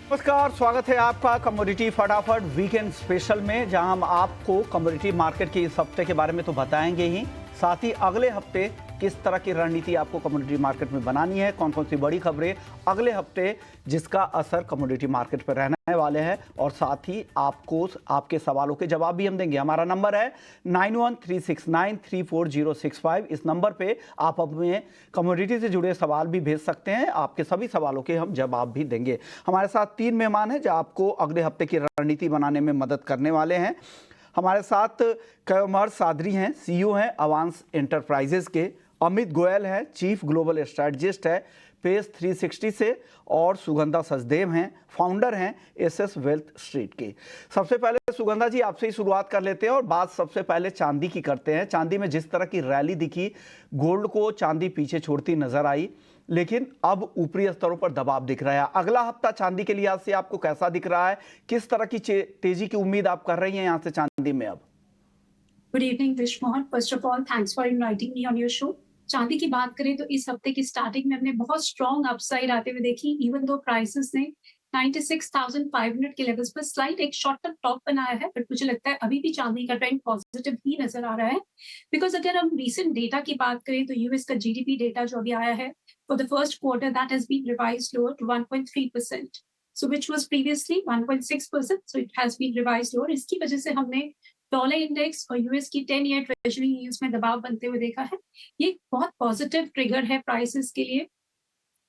नमस्कार, स्वागत है आपका कमोडिटी फटाफट वीकेंड स्पेशल में, जहां हम आपको कमोडिटी मार्केट के इस हफ्ते के बारे में तो बताएंगे ही, साथ ही अगले हफ्ते किस तरह की रणनीति आपको कमोडिटी मार्केट में बनानी है, कौन कौन सी बड़ी खबरें अगले हफ्ते जिसका असर कमोडिटी मार्केट पर रहने वाले हैं, और साथ ही आपको आपके सवालों के जवाब भी हम देंगे। हमारा नंबर है 9136934065। इस नंबर पे आप अपने कमोडिटी से जुड़े सवाल भी भेज सकते हैं, आपके सभी सवालों के हम जवाब भी देंगे। हमारे साथ 3 मेहमान हैं जो आपको अगले हफ्ते की रणनीति बनाने में मदद करने वाले हैं। हमारे साथ कमर सादरी हैं, सीईओ हैं अवांस एंटरप्राइजेस के, अमित गोयल हैं, चीफ ग्लोबल स्ट्रेटजिस्ट है पेस 360 से, और सुगंधा सचदेव हैं, फाउंडर हैं एसएस वेल्थ स्ट्रीट की। सबसे पहले सुगंधा जी, आपसे ही शुरुआत कर लेते हैं और बात सबसे पहले चांदी की करते हैं। चांदी में जिस तरह की रैली दिखी, गोल्ड को चांदी पीछे छोड़ती नजर आई, लेकिन अब ऊपरी स्तरों पर दबाव दिख रहा है। अगला हफ्ता चांदी के लिहाज से आपको कैसा दिख रहा है? किस तरह की तेजी की उम्मीद आप कर रही हैं यहां से चांदी में अब? Good evening Vishwamohan, first of all thanks for inviting me on your show. चांदी की बात करें तो इस हफ्ते की स्टार्टिंग में हमने बहुत स्ट्रॉन्ग अपसाइड आते हुए देखी, इवन दो प्राइसेस ने 96,500 के लेवल्स पर स्लाइट एक शॉर्ट टर्म टॉप बनाया है, बट मुझे लगता है अभी भी चांदी का ट्रेंड पॉजिटिव ही नजर आ रहा है। बिकॉज अगर हम रीसेंट डेटा की बात करें तो यूएस का जीडीपी डेटा जो अभी आया है for the first quarter, that has been revised lower to 1.3%, so which was previously 1.6%, so it has been revised lower। इसकी वजह से हमने डॉलर इंडेक्स और यूएस की 10 ईयर ट्रेजरी यील्ड्स में दबाव बनते हुए देखा है। ये बहुत पॉजिटिव ट्रिगर है प्राइसेस के लिए,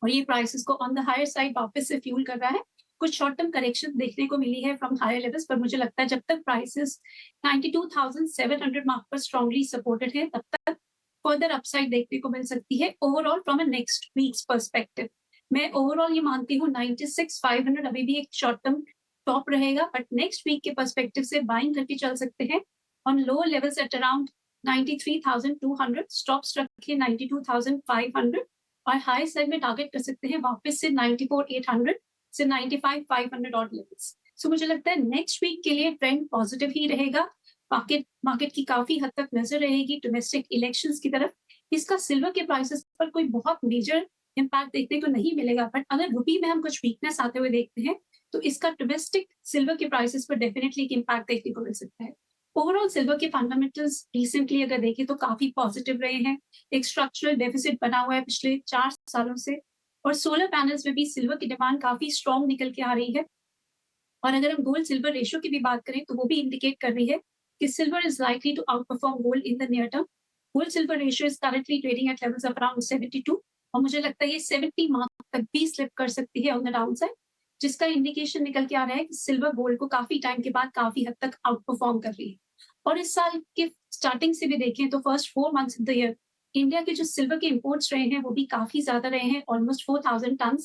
और ये प्राइसेस को ऑन द हायर साइड वापस से फ्यूल कर रहा है। कुछ शॉर्ट टर्म करेक्शन देखने को मिली है फ्रॉम हायर लेवल्स, पर मुझे लगता है जब तक प्राइसेस 92,700 मार्क पर स्ट्रांगली सपोर्टेड है, तब तक फर्दर अपसाइड देखने को मिल सकती है overall from a next weeks perspective. मैं ओवरऑल ये मानती हूँ 96,500 अभी भी एक शॉर्ट टर्म टॉप रहेगा, बट नेक्स्ट वीक के पर्सपेक्टिव से बाइंग करके चल सकते हैं on lower levels at around 93,200, stops रखिए 92,500, और हाई साइड में टारगेट कर सकते हैं वापस से 94,800 से 95,500 ऑड लेवल्स। सो मुझे लगता है नेक्स्ट वीक के लिए ट्रेंड पॉजिटिव ही रहेगा। मार्केट की काफी हद तक नजर रहेगी डोमेस्टिक इलेक्शंस की तरफ। इसका सिल्वर के प्राइसेस पर कोई बहुत मेजर इम्पैक्ट देखने को नहीं मिलेगा, बट अगर रुपी में हम कुछ वीकनेस आते हुए देखते हैं तो इसका डोमेस्टिक सिल्वर के प्राइसेस पर डेफिनेटली एक इम्पैक्ट देखने को मिल सकता है। ओवरऑल सिल्वर के फंडामेंटल्स रिसेंटली अगर देखें तो काफी पॉजिटिव रहे हैं। एक स्ट्रक्चरल डेफिसिट बना हुआ है पिछले 4 सालों से, और सोलर पैनल्स में भी सिल्वर की डिमांड काफी स्ट्रॉन्ग निकल के आ रही है। और अगर हम गोल्ड सिल्वर रेशियो की भी बात करें तो वो भी इंडिकेट कर रही है कि silver is likely to outperform gold in the near term. Gold silver ratio is currently trading at levels of around 72, और मुझे लगता है ये 70 मार्क तक भी स्लिप कर सकती है ऑन द डाउन साइड, जिसका इंडिकेशन निकल के आ रहा है कि सिल्वर गोल्ड को काफी टाइम के बाद काफी हद तक आउट परफॉर्म कर रही है। और इस साल के स्टार्टिंग से भी देखें तो first 4 months of the year India के जो सिल्वर के इंपोर्ट्स रहे हैं वो भी काफी ज्यादा रहे हैं, almost 4,000 ton,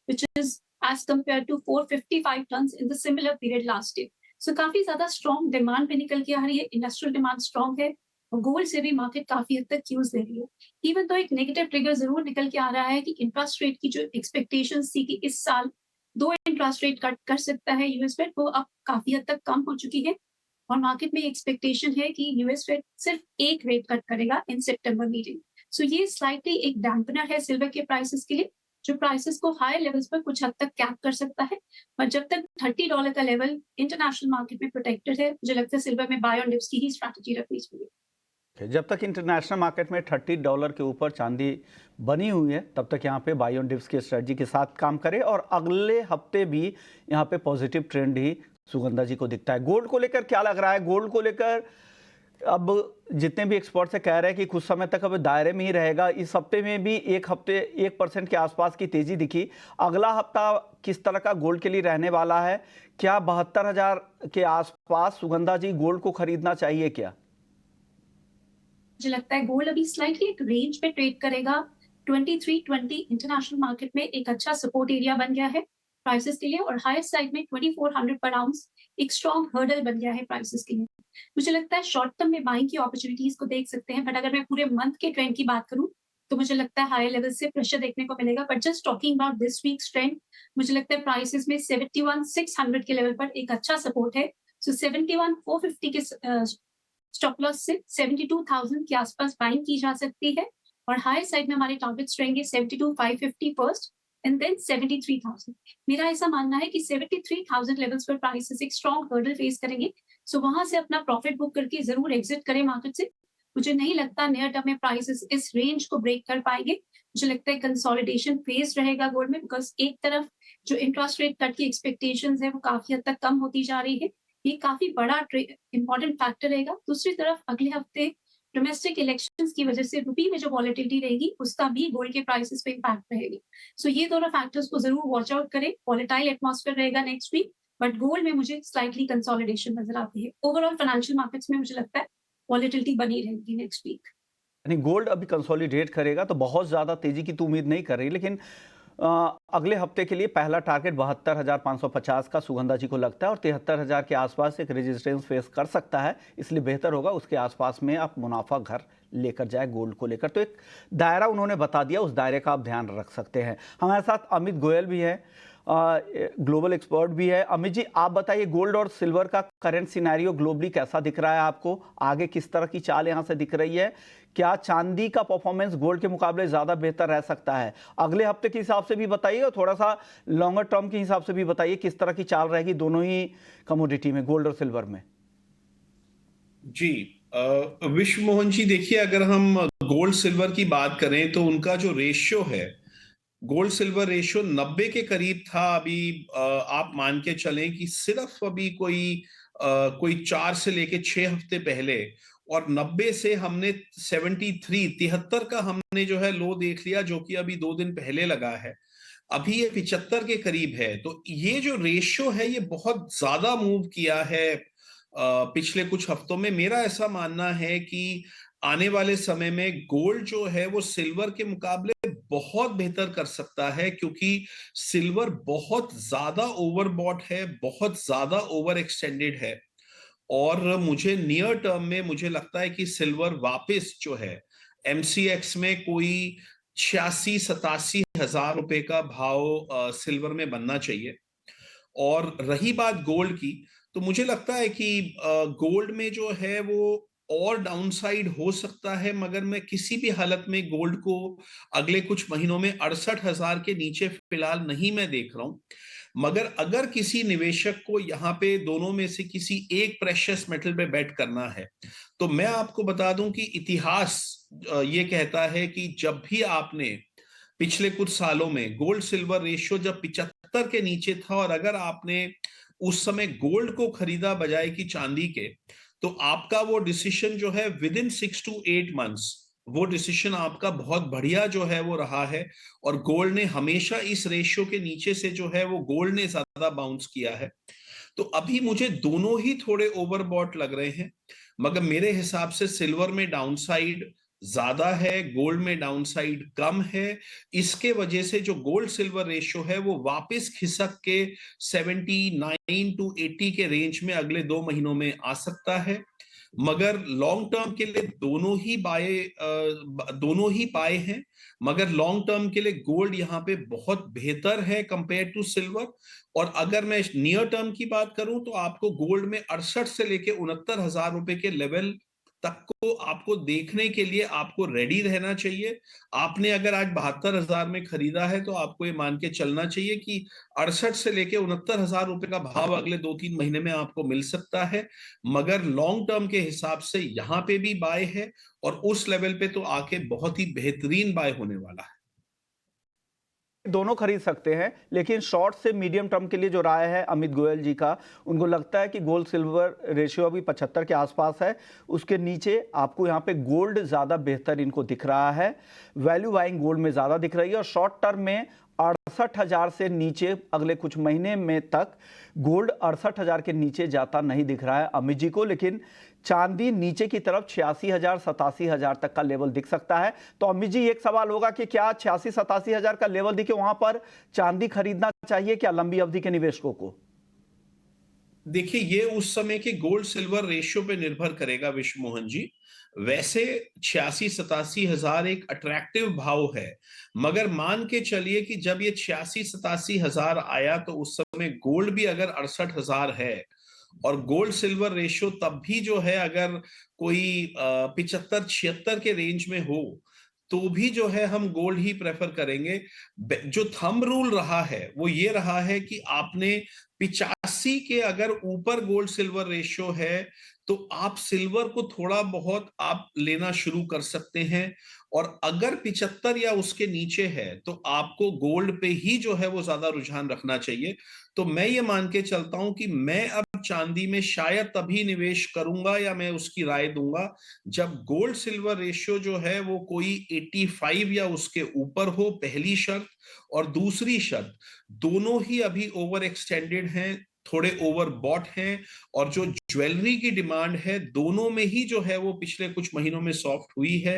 which is as compared to 455 tons in the similar period last year. So काफी ज्यादा स्ट्रॉन्ग डिमांड पे निकल के आ रही है, इंडस्ट्रियल डिमांड स्ट्रॉन्ग है, और गोल्ड से भी मार्केट काफी हद तक क्यूज दे रही है। इवन तो एक नेगेटिव ट्रिगर जरूर निकल के आ रहा है कि इंटरेस्ट रेट की जो एक्सपेक्टेशन थी कि इस साल 2 इंटरेस्ट रेट कट कर सकता है यूएस फेड, वो अब काफी हद तक कम हो चुकी है, और मार्केट में एक्सपेक्टेशन है कि यूएस फेड सिर्फ एक रेट कट करेगा इन सितंबर मीटिंग। सो ये स्लाइटली एक डैम्पनर है सिल्वर के प्राइसेस के लिए, जो प्राइसेस को हायर लेवल्स पर कुछ हद तक कैप कर सकता है। पर जब तक $30 का लेवल इंटरनेशनल मार्केट में प्रोटेक्टेड है, मुझे लगता है सिल्वर में बाय ऑन डिप्स की ही स्ट्रैटेजी रखनी चाहिए। जब तक इंटरनेशनल मार्केट में $30 के ऊपर चांदी बनी हुई है, तब तक यहाँ पे बाय ऑन डिप्स की स्ट्रेटजी के साथ काम करें, और अगले हफ्ते भी यहाँ पे पॉजिटिव ट्रेंड ही सुगंधा जी को दिखता है। गोल्ड को लेकर क्या लग रहा है? गोल्ड को लेकर अब जितने भी एक्सपर्ट से कह रहे हैं कि कुछ समय तक अब दायरे में ही रहेगा। इस हफ्ते में भी 1% के आसपास की तेजी दिखी। अगला हफ्ता किस तरह का गोल्ड के लिए रहने वाला है? क्या 72,000 के आसपास सुगंधा जी गोल्ड को खरीदना चाहिए क्या? मुझे लगता है गोल्ड अभी स्लाइटली एक रेंज पे ट्रेड करेगा। 2320 इंटरनेशनल मार्केट में एक अच्छा सपोर्ट एरिया बन गया है प्राइसेस के लिए, और हायर साइड में 2400 पर आउंस एक स्ट्रॉन्ग हर्डल बन गया है प्राइसेस के लिए। मुझे लगता है शॉर्ट टर्म में बाइंग की अपॉर्चुनिटीज को देख सकते हैं, बट अगर मैं पूरे मंथ के ट्रेंड की बात करूं तो मुझे लगता है हायर लेवल से प्रेशर देखने को मिलेगा। But just talking about this weeks trend, मुझे लगता है प्राइसेस में 71,600 के लेवल पर एक अच्छा सपोर्ट है। सो 71,450 के स्टॉप लॉस से 72,000 के आसपास बाइंग की जा सकती है, और हाई साइड में हमारे टारगेट्स रहेंगे 72,550 फर्स्ट एंड देन 73,000। मेरा ऐसा मानना है कि 73,000 लेवल्स पर प्राइसेस एक स्ट्रॉन्ग हर्डल फेस करेंगे, सो वहां से अपना प्रॉफिट बुक करके जरूर एग्जिट करें मार्केट से। मुझे नहीं लगता नियर टर्म में प्राइसेस इस रेंज को ब्रेक कर पाएंगे। मुझे लगता है कंसोलिडेशन फेज रहेगा गोल्ड में, बिकॉज एक तरफ जो इंटरेस्ट रेट कट की एक्सपेक्टेशंस है वो काफी हद तक कम होती जा रही है, ये काफी बड़ा इंपॉर्टेंट फैक्टर रहेगा। दूसरी तरफ अगले हफ्ते डोमेस्टिक इलेक्शंस की वजह से रुपी में जो वॉलेटिलिटी रहेगी उसका भी गोल्ड के प्राइसेस पे इम्पैक्ट रहेगी। सो ये दोनों फैक्टर्स को जरूर वॉच आउट करें। वॉलेटाइल एटमॉस्फेयर रहेगा नेक्स्ट वीक, बट गोल्ड में मुझे स्लाइटली कंसोलिडेशन नजर आती है। ओवरऑल फाइनेंशियल मार्केट्स में मुझे लगता है वॉलेटिलिटी बनी रहेगी नेक्स्ट वीक। यानी गोल्ड अभी कंसोलिडेट करेगा तो बहुत ज़्यादा तेजी की तो उम्मीद नहीं कर रही, लेकिन अगले हफ्ते के लिए पहला टारगेट 72,550 का सुगंधा जी को लगता है और 73,000 के आसपास एक रेजिस्टेंस फेस कर सकता है, इसलिए बेहतर होगा उसके आसपास में आप मुनाफा घर लेकर जाए गोल्ड को लेकर। तो एक दायरा उन्होंने बता दिया, उस दायरे का आप ध्यान रख सकते हैं। हमारे साथ अमित गोयल भी है, ग्लोबल एक्सपर्ट भी है। अमित जी, आप बताइए गोल्ड और सिल्वर का करंट सिनेरियो ग्लोबली कैसा दिख रहा है आपको? आगे किस तरह की चाल यहाँ से दिख रही है? क्या चांदी का परफॉर्मेंस गोल्ड के मुकाबले ज़्यादा बेहतर रह सकता है? अगले हफ्ते के हिसाब से भी बताइए और थोड़ा सा लॉन्गर टर्म के हिसाब से भी बताइए किस तरह की चाल रहेगी दोनों ही कमोडिटी में, गोल्ड और सिल्वर में। जी, विश्व मोहन जी, देखिए, अगर हम गोल्ड सिल्वर की बात करें तो उनका जो रेशियो है, गोल्ड सिल्वर रेशियो 90 के करीब था। अभी आप मान के चलें कि सिर्फ अभी कोई 4 से लेके 6 हफ्ते पहले, और 90 से हमने 73 का हमने जो है लो देख लिया, जो कि अभी 2 दिन पहले लगा है। अभी ये 75 के करीब है। तो ये जो रेशियो है ये बहुत ज्यादा मूव किया है पिछले कुछ हफ्तों में। मेरा ऐसा मानना है कि आने वाले समय में गोल्ड जो है वो सिल्वर के मुकाबले बहुत बेहतर कर सकता है, क्योंकि सिल्वर बहुत ज्यादा ओवरबॉट है, बहुत ज्यादा ओवर एक्सटेंडेड है। और मुझे नियर टर्म में मुझे लगता है कि सिल्वर वापस जो है एमसीएक्स में कोई 86-87 हजार रुपए का भाव सिल्वर में बनना चाहिए। और रही बात गोल्ड की, तो मुझे लगता है कि गोल्ड में जो है वो और डाउनसाइड हो सकता है, मगर मैं किसी भी हालत में गोल्ड को अगले कुछ महीनों में 68,000 के नीचे फिलहाल नहीं मैं देख रहा हूं। मगर अगर किसी निवेशक को यहाँ पे दोनों में से किसी एक प्रेशियस मेटल पे बेट करना है, तो मैं आपको बता दूं कि इतिहास ये कहता है कि जब भी आपने पिछले कुछ सालों में गोल्ड सिल्वर रेशियो जब 75 के नीचे था और अगर आपने उस समय गोल्ड को खरीदा बजाय कि चांदी के, तो आपका वो डिसीजन जो है विद इन 6 to 8 months, वो डिसीजन आपका बहुत बढ़िया जो है वो रहा है। और गोल्ड ने हमेशा इस रेशियो के नीचे से जो है वो गोल्ड ने ज्यादा बाउंस किया है। तो अभी मुझे दोनों ही थोड़े ओवरबॉट लग रहे हैं, मगर मेरे हिसाब से सिल्वर में डाउनसाइड ज्यादा है, गोल्ड में डाउनसाइड कम है। इसके वजह से जो गोल्ड सिल्वर रेशियो है वो वापस खिसक के 79 to 80 के रेंज में अगले 2 महीनों में आ सकता है। मगर लॉन्ग टर्म के लिए दोनों ही बाय हैं। मगर लॉन्ग टर्म के लिए गोल्ड यहाँ पे बहुत बेहतर है कंपेयर टू सिल्वर। और अगर मैं नियर टर्म की बात करूं तो आपको गोल्ड में 68 से लेके 69,000 रुपए के लेवल तक को आपको देखने के लिए आपको रेडी रहना चाहिए। आपने अगर आज 72,000 में खरीदा है तो आपको ये मान के चलना चाहिए कि 68 से लेके 69,000 रुपए का भाव अगले 2-3 महीने में आपको मिल सकता है। मगर लॉन्ग टर्म के हिसाब से यहाँ पे भी बाय है और उस लेवल पे तो आके बहुत ही बेहतरीन बाय होने वाला है। दोनों खरीद सकते हैं, लेकिन शॉर्ट से मीडियम टर्म के लिए जो राय है अमित गोयल जी का, उनको लगता है कि गोल्ड सिल्वर रेशियो अभी 75 के आसपास है, उसके नीचे आपको यहाँ पे गोल्ड ज़्यादा बेहतर इनको दिख रहा है। वैल्यू बाइंग गोल्ड में ज़्यादा दिख रही है और शॉर्ट टर्म में 68,000 से नीचे अगले कुछ महीने में तक गोल्ड 68,000 के नीचे जाता नहीं दिख रहा है अमित जी को। लेकिन चांदी नीचे की तरफ 86,000 87,000 तक का लेवल दिख सकता है। तो अमित जी, एक सवाल होगा कि क्या 86-87,000 का लेवल दिखे वहां पर चांदी खरीदना चाहिए क्या लंबी अवधि के निवेशकों को? देखिए, ये उस समय के गोल्ड सिल्वर रेशियो पे निर्भर करेगा विश्व मोहन जी। वैसे 86-87 हजार एक अट्रैक्टिव भाव है, मगर मान के चलिए कि जब ये 86-87 हजार आया तो उस समय गोल्ड भी अगर 68,000 है और गोल्ड सिल्वर रेशियो तब भी जो है अगर कोई 75-76 के रेंज में हो, तो भी जो है हम गोल्ड ही प्रेफर करेंगे। जो थंब रूल रहा है वो ये रहा है कि आपने 85 के अगर ऊपर गोल्ड सिल्वर रेशियो है तो आप सिल्वर को थोड़ा बहुत आप लेना शुरू कर सकते हैं, और अगर 75 या उसके नीचे है तो आपको गोल्ड पे ही जो है वो ज्यादा रुझान रखना चाहिए। तो मैं ये मान के चलता हूं कि मैं अब चांदी में शायद तभी निवेश करूंगा या मैं उसकी राय दूंगा जब गोल्ड सिल्वर रेशियो जो है वो कोई 85 या उसके ऊपर हो, पहली शर्त। और दूसरी शर्त, दोनों ही अभी ओवर एक्सटेंडेड हैं, थोड़े ओवर बॉट हैं, और जो ज्वेलरी की डिमांड है दोनों में ही जो है वो पिछले कुछ महीनों में सॉफ्ट हुई है।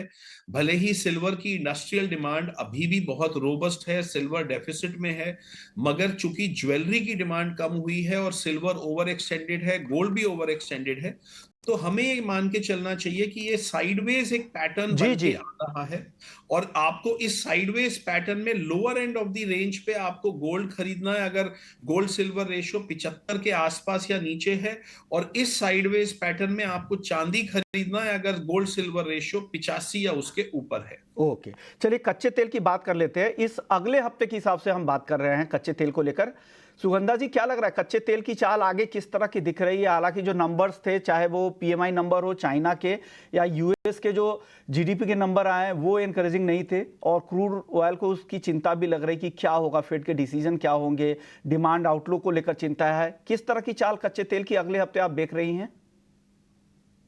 भले ही सिल्वर की इंडस्ट्रियल डिमांड अभी भी बहुत रोबस्ट है, सिल्वर डेफिसिट में है, मगर चूंकि ज्वेलरी की डिमांड कम हुई है और सिल्वर ओवर एक्सटेंडेड है, गोल्ड भी ओवर एक्सटेंडेड है, तो हमें ये मान के चलना चाहिए कि ये साइडवेज एक पैटर्न जी बन जी। के आ रहा है। और आपको इस साइडवेज पैटर्न में lower end of the range पे आपको गोल्ड खरीदना है अगर गोल्ड सिल्वर रेशियो 75 के आसपास या नीचे है, और इस साइडवेज पैटर्न में आपको चांदी खरीदना है अगर गोल्ड सिल्वर रेशियो 85 या उसके ऊपर है। ओके, चलिए कच्चे तेल की बात कर लेते हैं। इस अगले हफ्ते के हिसाब से हम बात कर रहे हैं कच्चे तेल को लेकर। सुगंधा जी, क्या लग रहा है कच्चे तेल की चाल आगे किस तरह की दिख रही है? हालांकि जो नंबर्स थे, चाहे वो पीएमआई नंबर हो चाइना के या यूएस के, जो जीडीपी के नंबर आए वो एनकरेजिंग नहीं थे, और क्रूड ऑयल को उसकी चिंता भी लग रही कि क्या होगा, फेड के डिसीजन क्या होंगे, डिमांड आउटलुक को लेकर चिंता है। किस तरह की चाल कच्चे तेल की अगले हफ्ते आप देख रही हैं?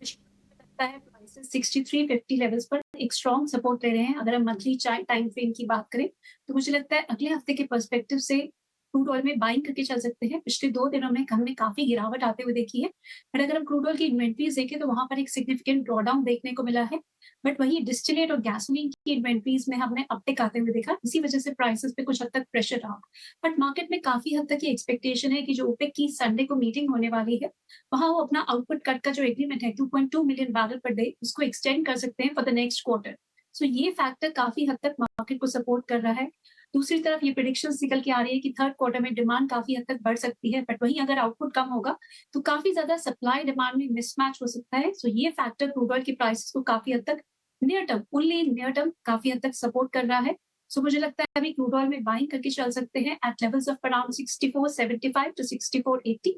लगता है प्राइसेस 6350 लेवल्स पर एक स्ट्रॉन्ग सपोर्ट ले रहे हैं। अगर हम मंथली टाइम फ्रेम की बात करें तो मुझे लगता है अगले हफ्ते के पर्सपेक्टिव से क्रूड ऑयल में बाइंग करके चल सकते हैं। पिछले 2 दिनों में हमने काफी गिरावट आते हुए देखी है, बट अगर हम क्रूड ऑयल की इन्वेंट्रीज देखें तो वहां पर एक सिग्निफिकेंट ड्रॉडाउन देखने को मिला है। बट वही डिस्टिलेट और गैसोलीन की इन्वेंट्रीज में हमने अपटिक आते हुए देखा, इसी वजह से प्राइसेस पे कुछ हद तक प्रेशर रहा। बट मार्केट में काफी हद तक ये एक्सपेक्टेशन है कि जो ओपेक की संडे को मीटिंग होने वाली है, वहां वो अपना आउटपुट कट का जो एग्रीमेंट है 2.2 मिलियन बैरल पर डे, उसको एक्सटेंड कर सकते हैं फॉर द नेक्स्ट क्वार्टर। सो ये फैक्टर काफी हद तक मार्केट को सपोर्ट कर रहा है। दूसरी तरफ ये प्रिडिक्शंस निकल के आ रही है कि थर्ड क्वार्टर में डिमांड काफी हद तक बढ़ सकती है, बट वहीं अगर आउटपुट कम होगा तो काफी ज्यादा सप्लाई डिमांड में मिसमैच हो सकता है। सो ये फैक्टर क्रूड ऑयल की प्राइसेस को काफी हद तक near term, only near term, काफी हद तक सपोर्ट कर रहा है। सो मुझे लगता है अभी क्रूड ऑयल में बाइंग करके चल सकते हैं at levels of around 64.75 to 64.80।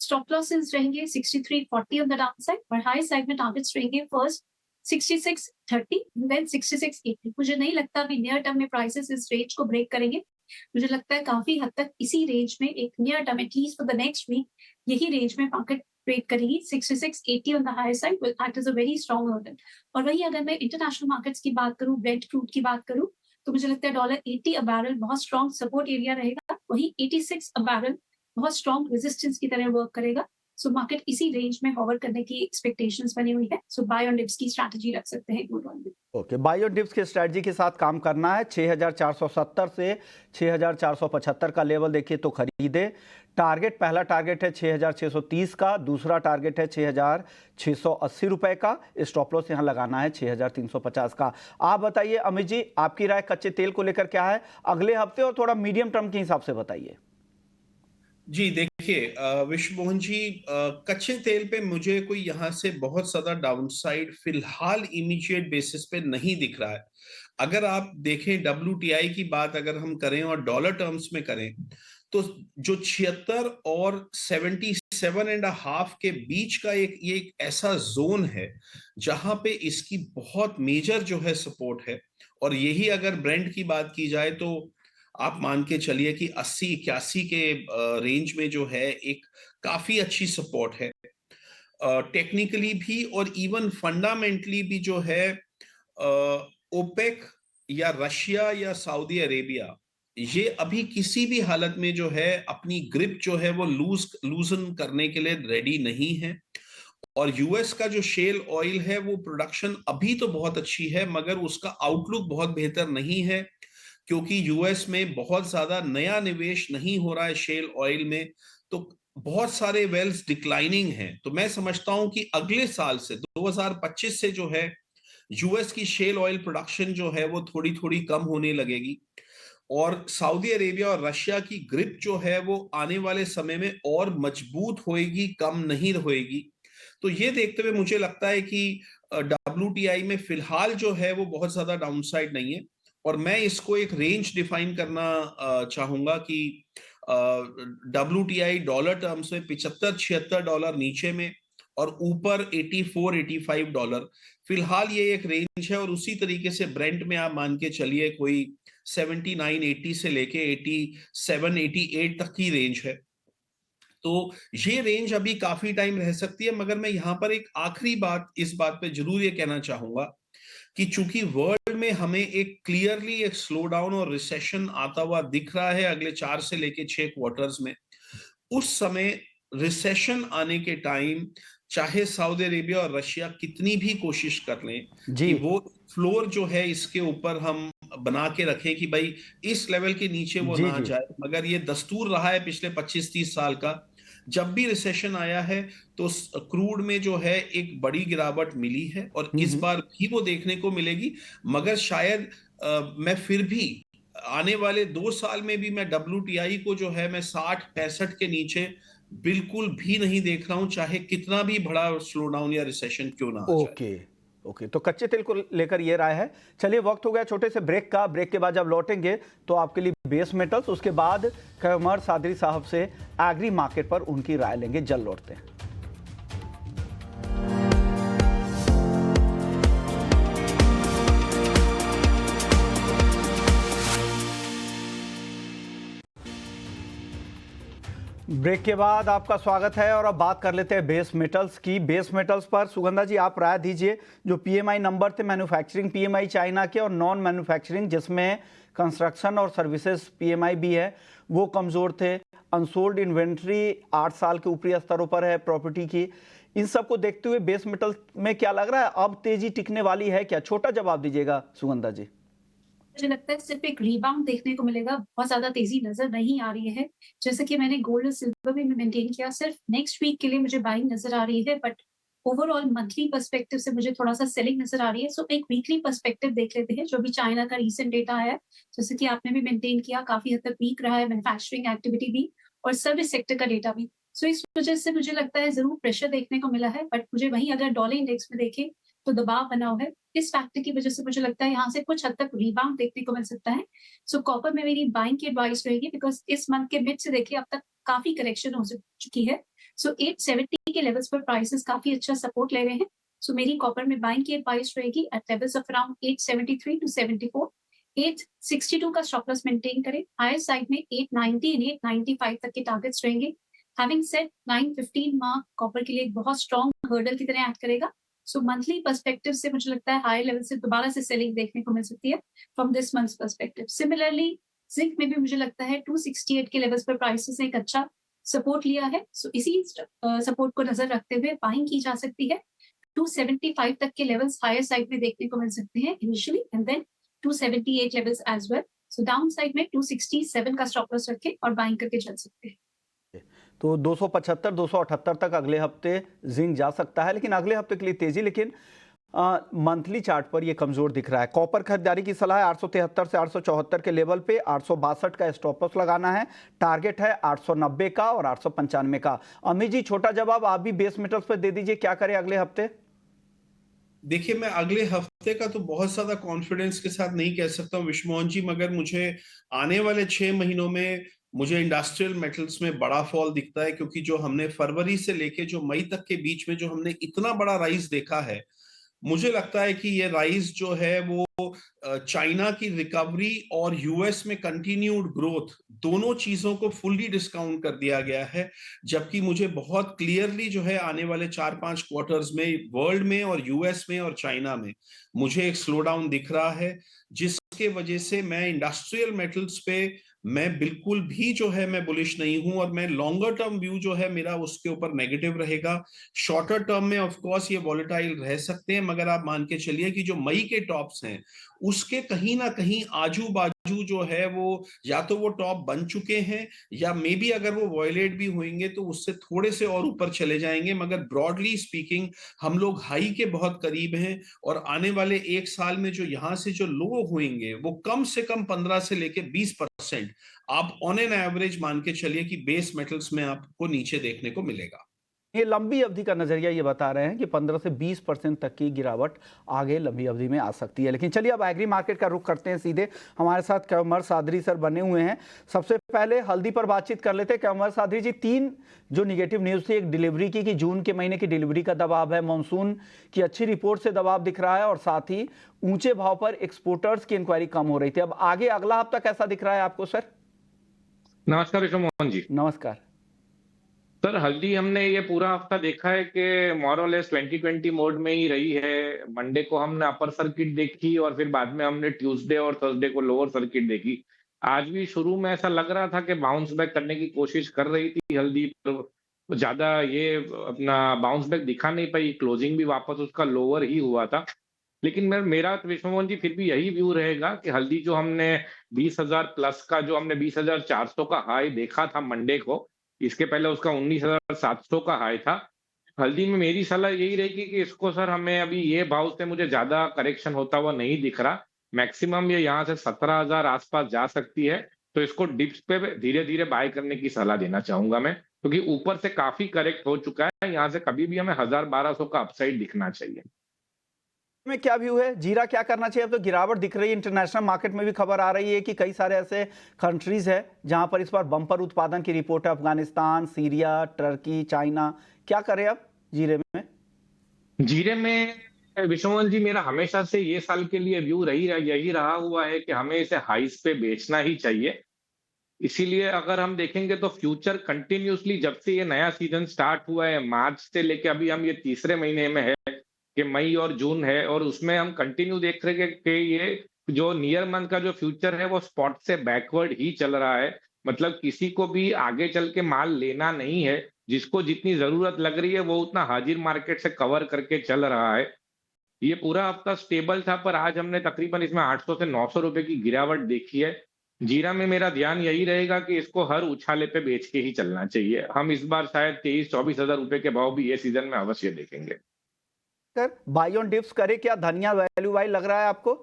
Stop losses रहेंगे 63.40 ऑन द डाउनसाइड, और हाई साइड में टारगेट्स रहेंगे फर्स्ट 66.30 देन 66.80। मुझे नहीं लगता अभी नियर टर्म में प्राइसेस इस रेंज को ब्रेक करेंगे। मुझे लगता है काफी हद तक इसी रेंज में एक near term, at least for the next week, यही रेंज में मार्केट ट्रेड करेगी। 66.80 on the higher side will act as a very strong hurdle. और वही अगर मैं इंटरनेशनल मार्केट्स की बात करूं, ब्रेंट क्रूड की बात करूं, तो मुझे लगता है $80 अ बैरल बहुत स्ट्रॉन्ग सपोर्ट एरिया रहेगा, वही 86 अ बैरल बहुत स्ट्रॉन्ग रेजिस्टेंस की तरह वर्क करेगा। सो मार्केट इसी रेंज में होवर करने की एक्सपेक्टेशंस बनी हुई है। सो बाय ऑन डिप्स की स्ट्रैटेजी रख सकते हैं क्रूड ऑयल में। ओके, बायो डिप्स के स्ट्रेटजी के साथ काम करना है। 6470 से 6475 का लेवल देखिए तो खरीदे। टारगेट, पहला टारगेट है 6630 का, दूसरा टारगेट है 6680 रुपए का। स्टॉप लॉस यहाँ लगाना है 6350 का। आप बताइए अमित जी, आपकी राय कच्चे तेल को लेकर क्या है अगले हफ्ते, और थोड़ा मीडियम टर्म के हिसाब से बताइए। जी देखिए विश्व मोहन जी, कच्चे तेल पे मुझे कोई यहाँ से बहुत ज्यादा डाउनसाइड फिलहाल इमीडिएट बेसिस पे नहीं दिख रहा है। अगर आप देखें WTI की बात अगर हम करें और डॉलर टर्म्स में करें, तो जो 76 और 77.5 के बीच का ये एक ऐसा जोन है जहां पे इसकी बहुत मेजर जो है सपोर्ट है। और यही अगर ब्रेंट की बात की जाए तो आप मान के चलिए कि 80-81 के रेंज में जो है एक काफी अच्छी सपोर्ट है, टेक्निकली भी और इवन फंडामेंटली भी जो है। ओपेक या रशिया या सऊदी अरेबिया, ये अभी किसी भी हालत में जो है अपनी ग्रिप जो है वो लूजन करने के लिए रेडी नहीं है। और यूएस का जो शेल ऑयल है वो प्रोडक्शन अभी तो बहुत अच्छी है, मगर उसका आउटलुक बहुत बेहतर नहीं है, क्योंकि यूएस में बहुत ज्यादा नया निवेश नहीं हो रहा है शेल ऑयल में। तो बहुत सारे वेल्स डिक्लाइनिंग हैं। तो मैं समझता हूं कि अगले साल से 2025 से जो है यूएस की शेल ऑयल प्रोडक्शन जो है वो थोड़ी थोड़ी कम होने लगेगी, और सऊदी अरेबिया और रशिया की ग्रिप जो है वो आने वाले समय में और मजबूत होएगी, कम नहीं होएगी। तो ये देखते हुए मुझे लगता है कि WTI में फिलहाल जो है वो बहुत ज्यादा डाउनसाइड नहीं है, और मैं इसको एक रेंज डिफाइन करना चाहूंगा कि WTI डॉलर टर्म्स में $75-76 नीचे में, और ऊपर $84-85। फिलहाल ये एक रेंज है, और उसी तरीके से ब्रेंट में आप मान के चलिए कोई 79-80 से लेके 87-88 तक की रेंज है। तो ये रेंज अभी काफी टाइम रह सकती है, मगर मैं यहां पर एक आखिरी बात इस बात पे जरूर ये कहना चाहूंगा कि चूंकि वर्ल्ड में हमें एक क्लियरली एक स्लो डाउन और रिसेशन आता हुआ दिख रहा है अगले 4 से लेके 6 क्वार्टर्स में, उस समय रिसेशन आने के टाइम चाहे सऊदी अरेबिया और रशिया कितनी भी कोशिश कर लें जी कि वो फ्लोर जो है इसके ऊपर हम बना के रखें कि भाई इस लेवल के नीचे वो जी ना जी जाए, मगर ये दस्तूर रहा है पिछले 25-30 साल का। जब भी रिसेशन आया है तो क्रूड में जो है एक बड़ी गिरावट मिली है, और इस हम्म। बार भी वो देखने को मिलेगी। मगर शायद मैं फिर भी आने वाले 2 साल में भी मैं WTI को जो है मैं 60-65 के नीचे बिल्कुल भी नहीं देख रहा हूं, चाहे कितना भी बड़ा स्लो डाउन या रिसेशन क्यों ना आ जाए। ओके ओके, तो कच्चे तेल को लेकर ये राय है। चलिए वक्त हो गया छोटे से ब्रेक का। ब्रेक के बाद जब लौटेंगे तो आपके लिए बेस मेटल्स, उसके बाद कमर सादरी साहब से एग्री मार्केट पर उनकी राय लेंगे। जल्द लौटते हैं। ब्रेक के बाद आपका स्वागत है और अब बात कर लेते हैं बेस मेटल्स की। बेस मेटल्स पर सुगंधा जी आप राय दीजिए। जो पीएमआई नंबर थे मैन्युफैक्चरिंग पीएमआई चाइना के और नॉन मैन्युफैक्चरिंग जिसमें कंस्ट्रक्शन और सर्विसेज पीएमआई भी है, वो कमजोर थे। अनसोल्ड इन्वेंट्री 8 साल के ऊपरी स्तरों पर है प्रॉपर्टी की। इन सबको देखते हुए बेस मेटल में क्या लग रहा है, अब तेजी टिकने वाली है क्या? छोटा जवाब दीजिएगा सुगंधा जी। मुझे लगता है सिर्फ एक रिबाउंड देखने को मिलेगा, बहुत ज्यादा तेजी नजर नहीं आ रही है। जैसे कि मैंने गोल्ड और सिल्वर में मेंटेन किया, सिर्फ नेक्स्ट वीक के लिए मुझे बाइंग नजर आ रही है, बट ओवरऑल मंथली पर्सपेक्टिव से मुझे थोड़ा सा सेलिंग नजर आ रही है। सो एक वीकली पर्सपेक्टिव देख लेते हैं। जो भी चाइना का रीसेंट डेटा है, जैसे कि आपने भी मेंटेन किया, काफी हद तक वीक रहा है मैन्युफैक्चरिंग एक्टिविटी भी और सर्विस सेक्टर का डेटा भी। सो इस वजह से मुझे लगता है जरूर प्रेशर देखने को मिला है, बट मुझे वहीं अगर डॉलर इंडेक्स में देखें तो दबाव बना हुआ है। इस फैक्टर की वजह से मुझे लगता है यहाँ से कुछ हद तक रिबाउंड देखने को मिल सकता है। सो कॉपर में मेरी बाइंग की एडवाइस रहेगी, बिकॉज इस मंथ के मिड से देखिए अब तक काफी करेक्शन हो चुकी है। सो 870 के लेवल्स पर प्राइसेस काफी अच्छा सपोर्ट ले रहे हैं। सो मेरी कॉपर में बाइंग की एडवाइस रहेगी at levels of around 873 to 74। 862 का स्टॉप लॉस मेंटेन करें। हायर साइड में 890 एंड 895 तक के टारगेट्स रहेंगे। हैविंग सेड 915 मार्क कॉपर के लिए एक बहुत स्ट्रॉन्ग हर्डल की तरह एक्ट करेगा। सो मंथली पर्सपेक्टिव से मुझे लगता है हाई लेवल से दोबारा से सेलिंग देखने को मिल सकती है from this months perspective. Similarly zinc में भी मुझे लगता है 268 के लेवल्स पर प्राइसेस ने एक अच्छा सपोर्ट लिया है। सो इसी सपोर्ट को नजर रखते हुए बाइंग की जा सकती है। 275 तक के लेवल्स हायर साइड में देखने को मिल सकते हैं initially, and then 278 levels as well. So down side में 267 का स्टॉप लॉस रखें और बाइंग करके चल सकते हैं। तो 275 278 तक अगले हफ्ते जिंक जा सकता है, लेकिन अगले हफ्ते के लिए तेजी। लेकिन मंथली चार्ट पर ये कमजोर दिख रहा है। कॉपर खरीदारी की सलाह है 873 से 874 के लेवल पे। 862 का स्टॉप लॉस लगाना है। टारगेट है 890 का और 895 का। अमित जी छोटा जवाब आप भी बेस मेटल्स पे दे दीजिए, क्या करें अगले हफ्ते? देखिए, मैं अगले हफ्ते का तो बहुत ज्यादा कॉन्फिडेंस के साथ नहीं कह सकता हूँ विश्वमोहन जी, मगर मुझे आने वाले 6 महीनों में मुझे इंडस्ट्रियल मेटल्स में बड़ा फॉल दिखता है, क्योंकि जो हमने फरवरी से लेके जो मई तक के बीच में जो हमने इतना बड़ा राइज देखा है, मुझे लगता है कि ये राइज जो है वो चाइना की रिकवरी और यूएस में कंटिन्यूड ग्रोथ, दोनों चीजों को फुल्ली डिस्काउंट कर दिया गया है। जबकि मुझे बहुत क्लियरली जो है आने वाले 4-5 क्वार्टर्स में वर्ल्ड में और यूएस में और चाइना में मुझे एक स्लो डाउन दिख रहा है, जिसके वजह से मैं इंडस्ट्रियल मेटल्स पे मैं बिल्कुल भी जो है मैं बुलिश नहीं हूं, और मैं लॉन्गर टर्म व्यू जो है मेरा उसके ऊपर नेगेटिव रहेगा। शॉर्टर टर्म में ऑफ कोर्स ये वॉलेटाइल रह सकते हैं, मगर आप मान के चलिए कि जो मई के टॉप्स हैं उसके कहीं ना कहीं आजू बाजू जो है वो या तो वो टॉप बन चुके हैं, या मे बी अगर वो वॉयलेट भी होंगे तो उससे थोड़े से और ऊपर चले जाएंगे। मगर ब्रॉडली स्पीकिंग हम लोग हाई के बहुत करीब हैं, और आने वाले 1 साल में जो यहाँ से जो लो होंगे वो कम से कम 15 से लेके 20% आप ऑन एन एवरेज मान के चलिए कि बेस मेटल्स में आपको नीचे देखने को मिलेगा। ये लंबी अवधि का नजरिया ये बता रहे हैं कि 15 से 20% तक की गिरावट आगे लंबी अवधि में आ सकती है। लेकिन चलिए अब एग्री मार्केट का रुख करते हैं सीधे। हमारे साथ कंवर सादरी सर बने हुए हैं। सबसे पहले हल्दी पर बातचीत कर लेते हैं। कंवर सादरी जी, 3 जो निगेटिव न्यूज़ थी, एक डिलीवरी की कि जून के महीने की डिलीवरी का दबाव है, मानसून की अच्छी रिपोर्ट से दबाव दिख रहा है और साथ ही ऊंचे भाव पर एक्सपोर्टर्स की इंक्वायरी कम हो रही थी। अब आगे अगला हफ्ता कैसा दिख रहा है आपको सर? नमस्कार विश्व मोहन जी। नमस्कार। सर, हल्दी हमने ये पूरा हफ्ता देखा है कि मोर और लेस 2020 मोड में ही रही है। मंडे को हमने अपर सर्किट देखी और फिर बाद में हमने ट्यूसडे और थर्सडे को लोअर सर्किट देखी। आज भी शुरू में ऐसा लग रहा था कि बाउंस बैक करने की कोशिश कर रही थी हल्दी, पर ज्यादा ये अपना बाउंस बैक दिखा नहीं पाई। क्लोजिंग भी वापस उसका लोअर ही हुआ था। लेकिन मेरा तो विश्व मोहन जी फिर भी यही व्यू रहेगा कि हल्दी जो हमने 20,000 प्लस का, जो हमने 20,400 का हाई देखा था मंडे को, इसके पहले उसका 19,700 का हाई था। हल्दी में मेरी सलाह यही रहेगी कि इसको सर हमें अभी ये भाव से मुझे ज्यादा करेक्शन होता हुआ नहीं दिख रहा। मैक्सिमम ये यहाँ से 17,000 आसपास जा सकती है, तो इसको डिप्स पे धीरे धीरे बाय करने की सलाह देना चाहूंगा मैं, क्योंकि ऊपर से काफी करेक्ट हो चुका है। यहाँ से कभी भी हमें 1,000-1,200 का अपसाइड दिखना चाहिए। में क्या व्यू है? जीरा क्या करना चाहिए? अब तो गिरावट दिख रही है। इंटरनेशनल मार्केट में भी खबर आ रही है कि कई सारे ऐसे कंट्रीज है जहां पर इस बार बम्पर उत्पादन की रिपोर्ट है। Afghanistan, Syria, Turkey, China. क्या करें अब जीरे में? जीरे में विश्वमोहन जी, मेरा हमेशा से ये साल के लिए व्यू यही रहा हुआ है कि हमें इसे हाइस पे बेचना ही चाहिए। इसीलिए अगर हम देखेंगे तो फ्यूचर कंटिन्यूसली, जब से ये नया सीजन स्टार्ट हुआ है मार्च से लेके अभी हम ये तीसरे महीने में है कि मई और जून है, और उसमें हम कंटिन्यू देख रहे हैं कि ये जो नियर मंथ का जो फ्यूचर है वो स्पॉट से बैकवर्ड ही चल रहा है। मतलब किसी को भी आगे चल के माल लेना नहीं है, जिसको जितनी जरूरत लग रही है वो उतना हाजिर मार्केट से कवर करके चल रहा है। ये पूरा हफ्ता स्टेबल था, पर आज हमने तकरीबन इसमें 800 से 900 रुपए की गिरावट देखी है। जीरा में मेरा ध्यान यही रहेगा कि इसको हर उछाले पे बेच के ही चलना चाहिए। हम इस बार शायद 23-24 हजार रुपए के भाव भी ये सीजन में अवश्य देखेंगे। सर बाई ऑन डिप्स करे क्या? धनिया वैल्यू बाई लग रहा है आपको?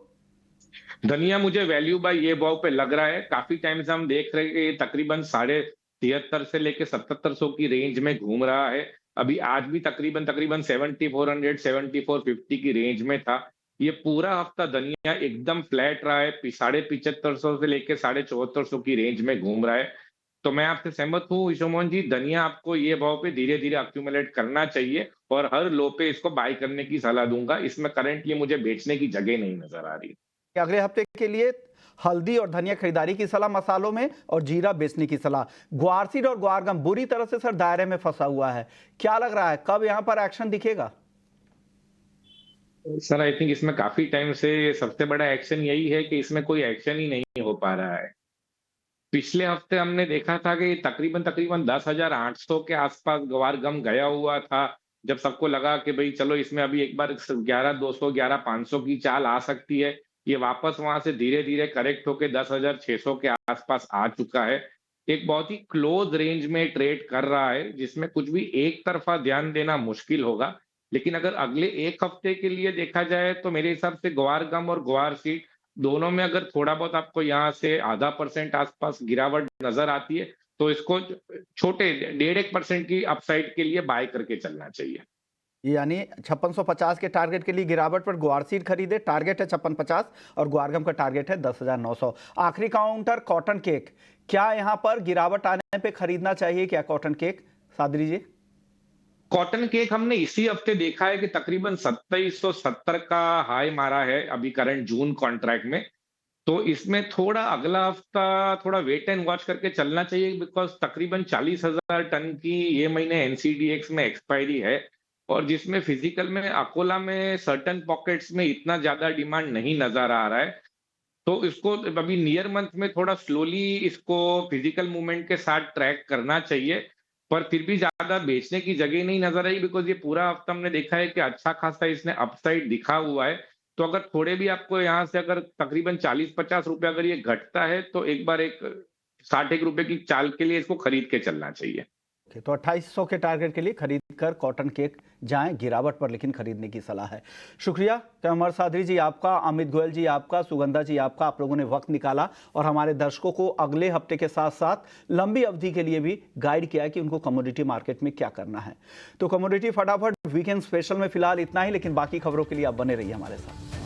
धनिया मुझे वैल्यू बाय ये भाव पे लग रहा है। काफी टाइम से हम देख रहे हैं कि ये तकरीबन 73 से लेके 7700 की रेंज में घूम रहा है। अभी आज भी तकरीबन 7400 7450 की रेंज में था। ये पूरा हफ्ता धनिया एकदम फ्लैट रहा है, 7550 से लेके 7450 की रेंज में घूम रहा है। तो मैं आपसे सहमत हूँ विश्व मोहन जी, धनिया आपको ये भाव पे धीरे धीरे अक्यूमुलेट करना चाहिए और हर लो पे इसको बाय करने की सलाह दूंगा। इसमें करंटली मुझे बेचने की जगह नहीं नजर आ रही। कि अगले हफ्ते के लिए हल्दी और धनिया खरीदारी की सलाह मसालों में और जीरा बेचने की सलाह। ग्वारसीड और ग्वारगम बुरी तरह से सर दायरे में फंसा हुआ है। क्या लग रहा है कब यहां पर एक्शन दिखेगा? सर, आई थिंक इसमें काफी टाइम से सबसे बड़ा एक्शन यही है कि इसमें कोई एक्शन ही नहीं हो पा रहा है। पिछले हफ्ते हमने देखा था कि तकरीबन तकरीबन 10,800 के आसपास गवार गम गया हुआ था, जब सबको लगा कि भाई चलो इसमें अभी एक बार 11,200 11,500 की चाल आ सकती है। ये वापस वहां से धीरे धीरे करेक्ट होके 10,600 के आसपास आ चुका है। एक बहुत ही क्लोज रेंज में ट्रेड कर रहा है, जिसमें कुछ भी एक तरफा ध्यान देना मुश्किल होगा। लेकिन अगर अगले एक हफ्ते के लिए देखा जाए तो मेरे हिसाब से ग्वार गम और ग्वार सीड दोनों में अगर थोड़ा बहुत आपको यहाँ से 0.5% आसपास गिरावट नजर आती है, तो इसको छोटे 1.5% की अपसाइड के लिए बाय करके चलना चाहिए। यानी 5650 के टारगेट के लिए गिरावट पर ग्वारसीड खरीदे। टारगेट है 5650 और ग्वारगम का टारगेट है 10,900। आखिरी काउंटर कॉटन केक, क्या यहां पर गिरावट आने पे खरीदना चाहिए क्या कॉटन केक सादरी जी? कॉटन केक हमने इसी हफ्ते देखा है कि तकरीबन 2770 का हाई मारा है अभी करंट जून कॉन्ट्रैक्ट में। तो इसमें थोड़ा अगला हफ्ता थोड़ा वेट एंड वॉच करके चलना चाहिए, बिकॉज तकरीबन 40,000 टन की ये महीने एनसीडीएक्स में एक्सपायरी है, और जिसमें फिजिकल में अकोला में सर्टन पॉकेट्स में इतना ज्यादा डिमांड नहीं नजर आ रहा है। तो इसको अभी नियर मंथ में थोड़ा स्लोली इसको फिजिकल मूवमेंट के साथ ट्रैक करना चाहिए, पर फिर भी ज्यादा बेचने की जगह नहीं नजर आई, बिकॉज ये पूरा हफ्ता हमने देखा है कि अच्छा खासा इसने अपसाइड दिखा हुआ है। तो अगर थोड़े भी आपको यहाँ से अगर तकरीबन 40-50 रुपए अगर ये घटता है, तो एक बार एक 60 रुपए की चाल के लिए इसको खरीद के चलना चाहिए। तो 2800 के टारगेट के लिए खरीद कर कॉटन केक जाएं, गिरावट पर लेकिन खरीदने की सलाह है। शुक्रिया कैमर सादरी जी आपका, अमित गोयल जी आपका, सुगंधा जी आपका, आप लोगों ने वक्त निकाला और हमारे दर्शकों को अगले हफ्ते के साथ साथ लंबी अवधि के लिए भी गाइड किया कि उनको कमोडिटी मार्केट में क्या करना है। तो कमोडिटी फटाफट वीकेंड स्पेशल में फिलहाल इतना ही, लेकिन बाकी खबरों के लिए आप बने रहिए हमारे साथ।